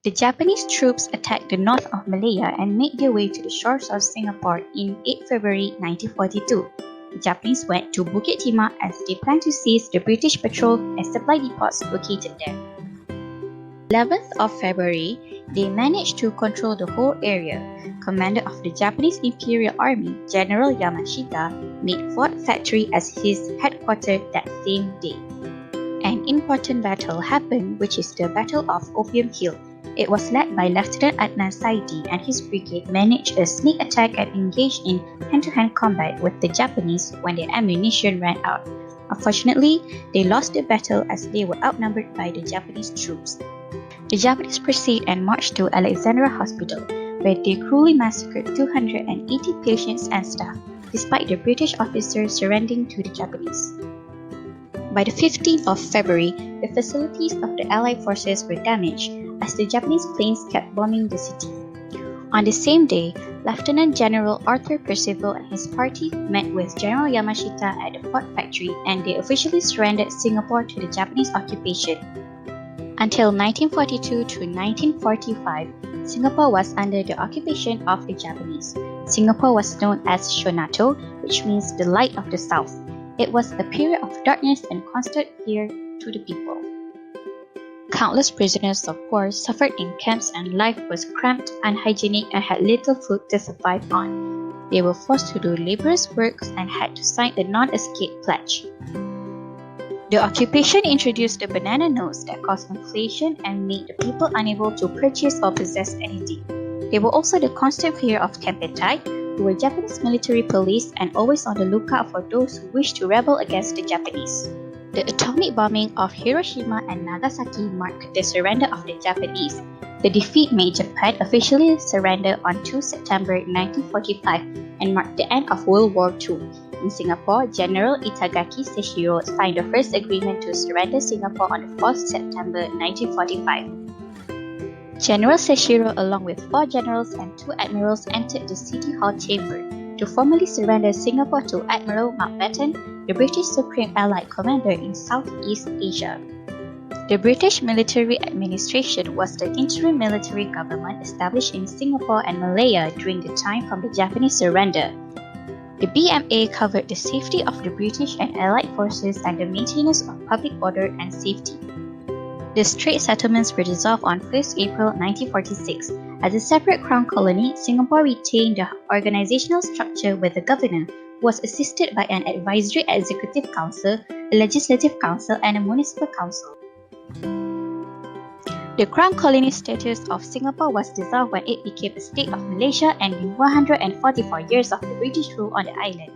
The Japanese troops attacked the north of Malaya and made their way to the shores of Singapore in 8 February 1942. The Japanese went to Bukit Timah as they planned to seize the British patrol and supply depots located there. 11th of February, they managed to control the whole area. Commander of the Japanese Imperial Army, General Yamashita, made Fort Factory as his headquarters that same day. An important battle happened, which is the Battle of Opium Hill. It was led by Lieutenant Adnan Saidi, and his brigade managed a sneak attack and engaged in hand-to-hand combat with the Japanese when their ammunition ran out. Unfortunately, they lost the battle as they were outnumbered by the Japanese troops. The Japanese proceeded and marched to Alexandra Hospital, where they cruelly massacred 280 patients and staff, despite the British officers surrendering to the Japanese. By the 15th of February, the facilities of the Allied forces were damaged as the Japanese planes kept bombing the city. On the same day, Lieutenant General Arthur Percival and his party met with General Yamashita at the Fort Factory, and they officially surrendered Singapore to the Japanese occupation. Until 1942 to 1945, Singapore was under the occupation of the Japanese. Singapore was known as Shonato, which means the light of the south. It was a period of darkness and constant fear to the people. Countless prisoners of war suffered in camps, and life was cramped, unhygienic, and had little food to survive on. They were forced to do laborious work and had to sign the non-escape pledge. The occupation introduced the banana notes that caused inflation and made the people unable to purchase or possess anything. They were also the constant fear of Kempeitai, who were Japanese military police and always on the lookout for those who wished to rebel against the Japanese. The atomic bombing of Hiroshima and Nagasaki marked the surrender of the Japanese. The defeat made Japan officially surrender on 2 September 1945 and marked the end of World War II. In Singapore, General Itagaki Seshiro signed the first agreement to surrender Singapore on the 4th September 1945. General Seshiro, along with 4 generals and 2 admirals, entered the City Hall chamber to formally surrender Singapore to Admiral Mountbatten, the British Supreme Allied Commander in Southeast Asia. The British Military Administration was the interim military government established in Singapore and Malaya during the time from the Japanese surrender. The BMA covered the safety of the British and Allied forces and the maintenance of public order and safety. The Strait Settlements were dissolved on 1st April 1946. As a separate Crown colony, Singapore retained the organizational structure with the governor, who was assisted by an advisory executive council, a legislative council, and a municipal council. The Crown colony status of Singapore was dissolved when it became a state of Malaysia, ending 144 years of the British rule on the island.